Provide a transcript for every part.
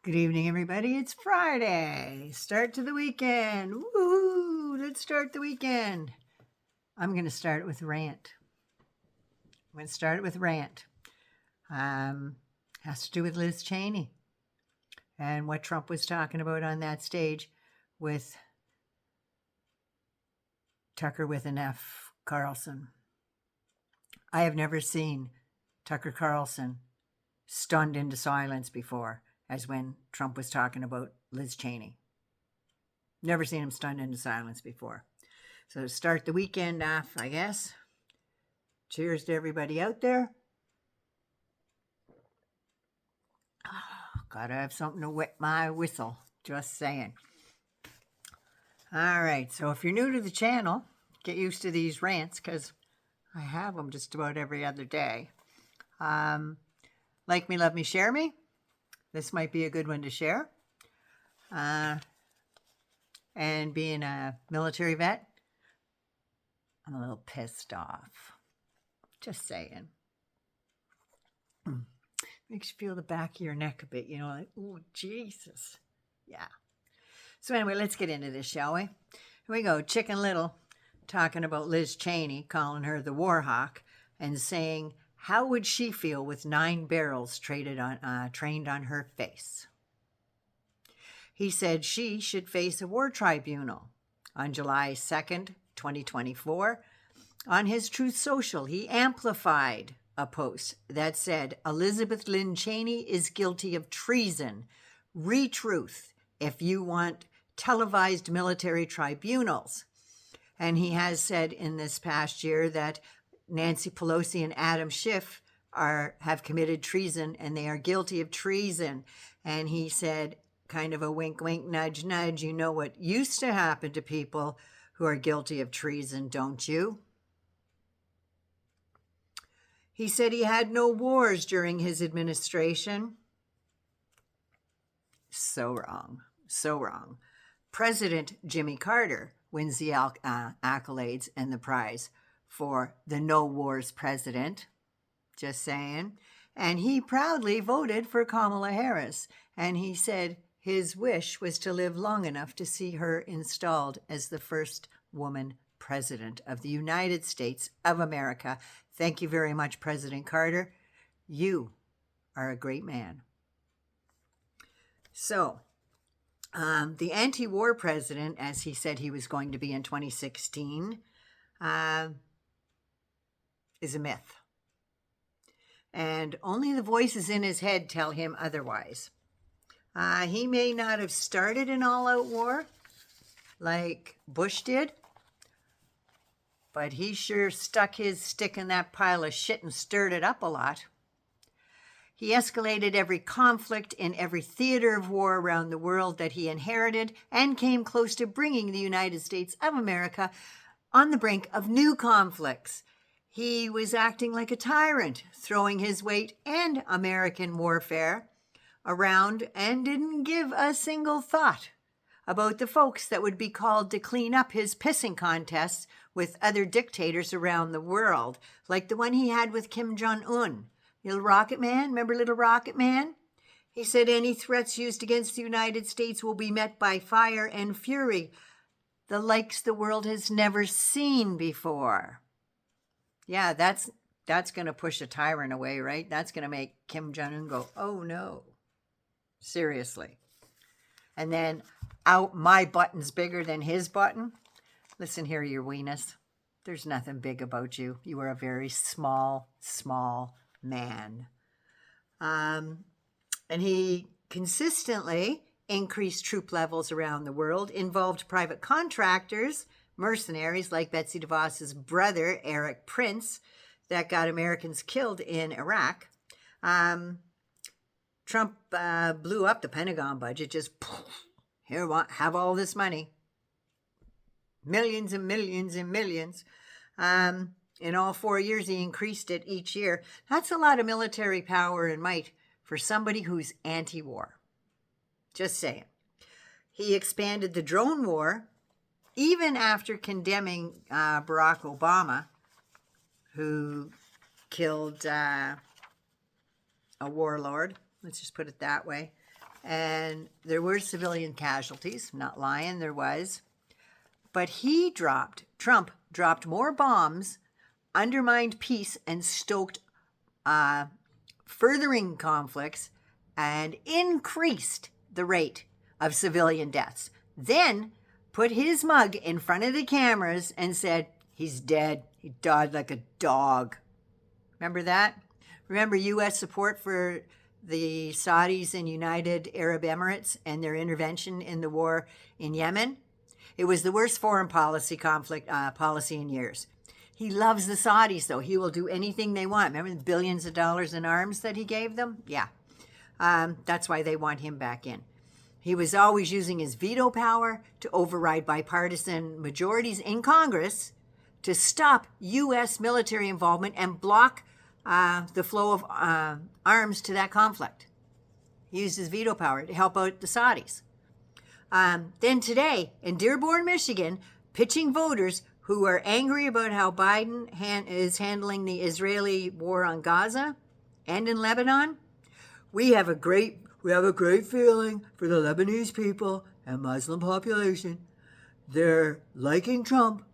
Good evening, everybody. It's Friday. Start to the weekend. Woohoo! Let's start the weekend. I'm going to start it with a rant. Has to do with Liz Cheney and what Trump was talking about on that stage with Tucker with an F, Carlson. I have never seen Tucker Carlson stunned into silence before, as when Trump was talking about Liz Cheney. Never seen him stunned into silence before. So to start the weekend off, I guess. Cheers to everybody out there. Oh, gotta have something to wet my whistle. Just saying. All right, so if you're new to the channel, get used to these rants because I have them just about every other day. Like me, love me, share me. This might be a good one to share. And being a military vet, I'm a little pissed off. Just saying. Makes you feel the back of your neck a bit, like, oh, Jesus. Yeah. So anyway, let's get into this, shall we? Here we go. Chicken Little talking about Liz Cheney, calling her the war hawk, and saying, how would she feel with 9 barrels trained on her face? He said she should face a war tribunal. On July 2nd, 2024, on his Truth Social, he amplified a post that said, Elizabeth Lynn Cheney is guilty of treason. Retruth if you want televised military tribunals. And he has said in this past year that Nancy Pelosi and Adam Schiff have committed treason and they are guilty of treason. And he said, kind of a wink, wink, nudge, nudge, you know what used to happen to people who are guilty of treason, don't you? He said he had no wars during his administration. So wrong. So wrong. President Jimmy Carter wins the accolades and the prize for the No Wars president. Just saying. And he proudly voted for Kamala Harris. And he said his wish was to live long enough to see her installed as the first woman president of the United States of America. Thank you very much, President Carter. You are a great man. So, the anti-war president, as he said he was going to be in 2016, is a myth. And only the voices in his head tell him otherwise. He may not have started an all-out war like Bush did, but he sure stuck his stick in that pile of shit and stirred it up a lot. He escalated every conflict in every theater of war around the world that he inherited and came close to bringing the United States of America on the brink of new conflicts. He was acting like a tyrant, throwing his weight and American warfare around and didn't give a single thought about the folks that would be called to clean up his pissing contests with other dictators around the world, like the one he had with Kim Jong-un. Little Rocket Man, remember Little Rocket Man? He said any threats used against the United States will be met by fire and fury, the likes the world has never seen before. Yeah, that's going to push a tyrant away, right? That's going to make Kim Jong-un go, oh no. Seriously. And then, my button's bigger than his button. Listen here, you weenus. There's nothing big about you. You are a very small, small man. And he consistently increased troop levels around the world, involved private contractors, mercenaries like Betsy DeVos's brother, Eric Prince, that got Americans killed in Iraq. Trump blew up the Pentagon budget, just here, have all this money. Millions and millions and millions. In all 4 years, he increased it each year. That's a lot of military power and might for somebody who's anti-war. Just saying. He expanded the drone war, even after condemning Barack Obama, who killed a warlord. Let's just put it that way. and there were civilian casualties. I'm not lying, there was. But Trump dropped more bombs, undermined peace, and stoked furthering conflicts, and increased the rate of civilian deaths. Then put his mug in front of the cameras and said, he's dead. He died like a dog. Remember that? Remember U.S. support for the Saudis and United Arab Emirates and their intervention in the war in Yemen? It was the worst foreign policy in years. He loves the Saudis, though. He will do anything they want. Remember the billions of dollars in arms that he gave them? Yeah. That's why they want him back in. He was always using his veto power to override bipartisan majorities in Congress to stop U.S. military involvement and block the flow of arms to that conflict. He used his veto power to help out the Saudis. Then today, in Dearborn, Michigan, pitching voters who are angry about how Biden is handling the Israeli war on Gaza and in Lebanon, we have a great feeling for the Lebanese people and Muslim population. They're liking Trump.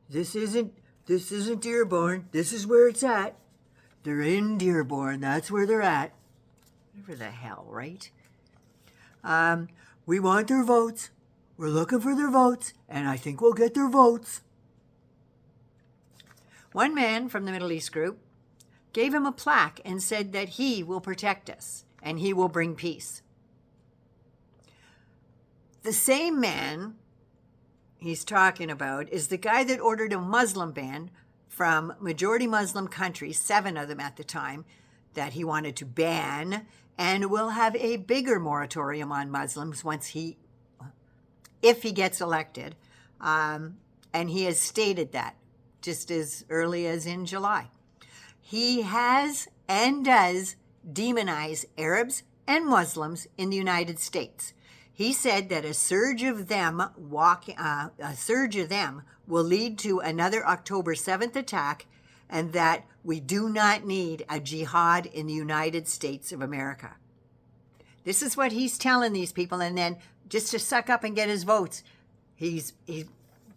This isn't Dearborn. This is where it's at. They're in Dearborn. That's where they're at. Whatever the hell, right? We want their votes. We're looking for their votes, and I think we'll get their votes. One man from the Middle East group gave him a plaque and said that he will protect us and he will bring peace. The same man he's talking about is the guy that ordered a Muslim ban from majority Muslim countries, 7 of them at the time, that he wanted to ban, and will have a bigger moratorium on Muslims if he gets elected. And he has stated that just as early as in July. He has and does demonize Arabs and Muslims in the United States. He said that a surge of them will lead to another October 7th attack, and that we do not need a jihad in the United States of America. This is what he's telling these people, and then just to suck up and get his votes, he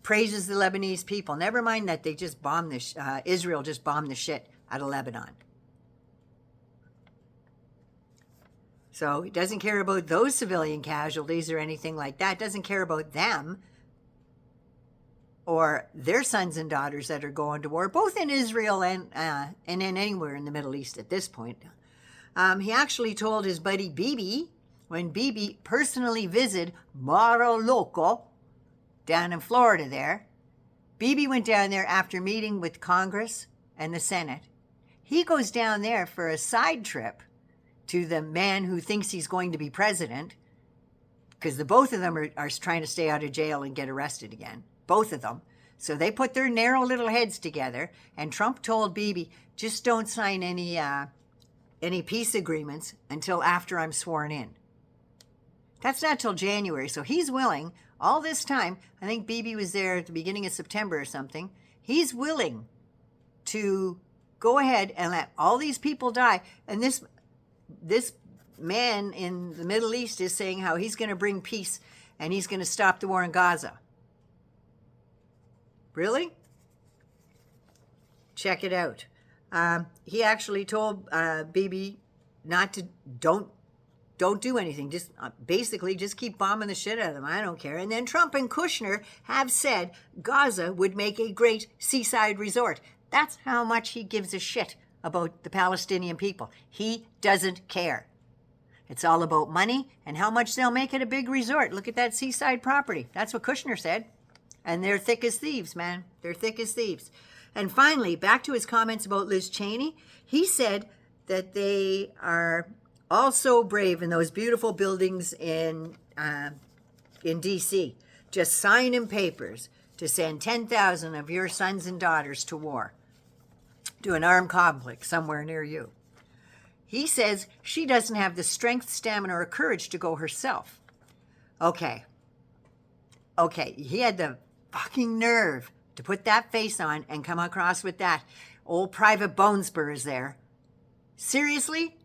praises the Lebanese people. Never mind that they just bombed Israel just bombed the shit out of Lebanon. So he doesn't care about those civilian casualties or anything like that. Doesn't care about them or their sons and daughters that are going to war, both in Israel and in anywhere in the Middle East at this point. He actually told his buddy Bibi, when Bibi personally visited Mar-a-Lago down in Florida there. Bibi went down there after meeting with Congress and the Senate. He goes down there for a side trip to the man who thinks he's going to be president, because the both of them are trying to stay out of jail and get arrested again. Both of them. So they put their narrow little heads together, and Trump told Bibi, just don't sign any peace agreements until after I'm sworn in. That's not till January, so he's willing, all this time, I think Bibi was there at the beginning of September or something, he's willing to go ahead and let all these people die. And this man in the Middle East is saying how he's going to bring peace and he's going to stop the war in Gaza. Really? Check it out. He actually told Bibi don't do anything. Just basically just keep bombing the shit out of them. I don't care. And then Trump and Kushner have said Gaza would make a great seaside resort. That's how much he gives a shit about the Palestinian people. He doesn't care. It's all about money and how much they'll make it a big resort. Look at that seaside property. That's what Kushner said. And they're thick as thieves, man. They're thick as thieves. And finally, back to his comments about Liz Cheney. He said that they are all so brave in those beautiful buildings in D.C. Just signing papers to send 10,000 of your sons and daughters to war, to an armed conflict somewhere near you. He says she doesn't have the strength, stamina, or courage to go herself. Okay, he had the fucking nerve to put that face on and come across with that. Old Private Bone Spurs there. Seriously?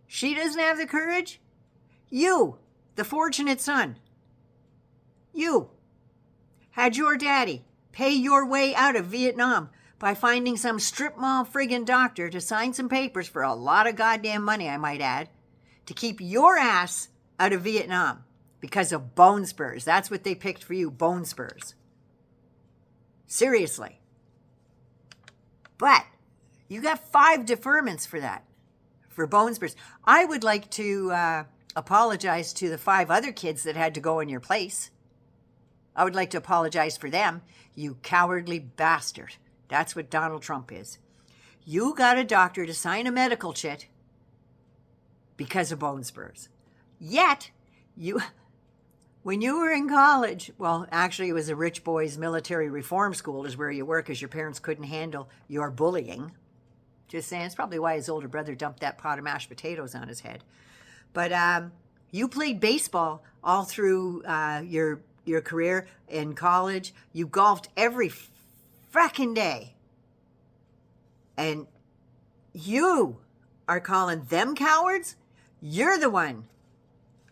She doesn't have the courage? You, the fortunate son, you had your daddy pay your way out of Vietnam by finding some strip mall friggin' doctor to sign some papers for a lot of goddamn money, I might add, to keep your ass out of Vietnam because of bone spurs. That's what they picked for you, bone spurs. Seriously. But you got 5 deferments for that, for bone spurs. I would like to apologize to the 5 other kids that had to go in your place. I would like to apologize for them, you cowardly bastard. That's what Donald Trump is. You got a doctor to sign a medical chit because of bone spurs. Yet, when you were in college, well, actually it was a rich boys military reform school is where you were because your parents couldn't handle your bullying. Just saying, it's probably why his older brother dumped that pot of mashed potatoes on his head. But you played baseball all through your career in college. You golfed every fracking day. And you are calling them cowards? You're the one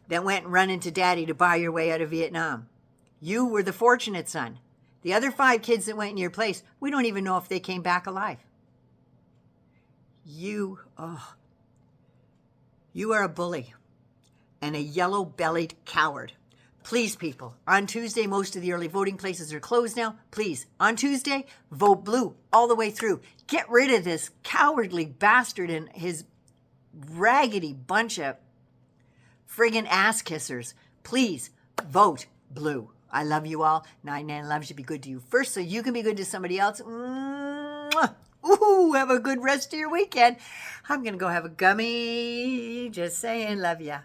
that went and run into daddy to buy your way out of Vietnam. You were the fortunate son. The other 5 kids that went in your place, we don't even know if they came back alive. You are a bully and a yellow-bellied coward. Please, people, on Tuesday, most of the early voting places are closed now. Please, on Tuesday, vote blue all the way through. Get rid of this cowardly bastard and his raggedy bunch of friggin' ass kissers. Please, vote blue. I love you all. 99 loves you. Be good to you first so you can be good to somebody else. Mwah. Ooh, have a good rest of your weekend. I'm going to go have a gummy. Just saying, love ya.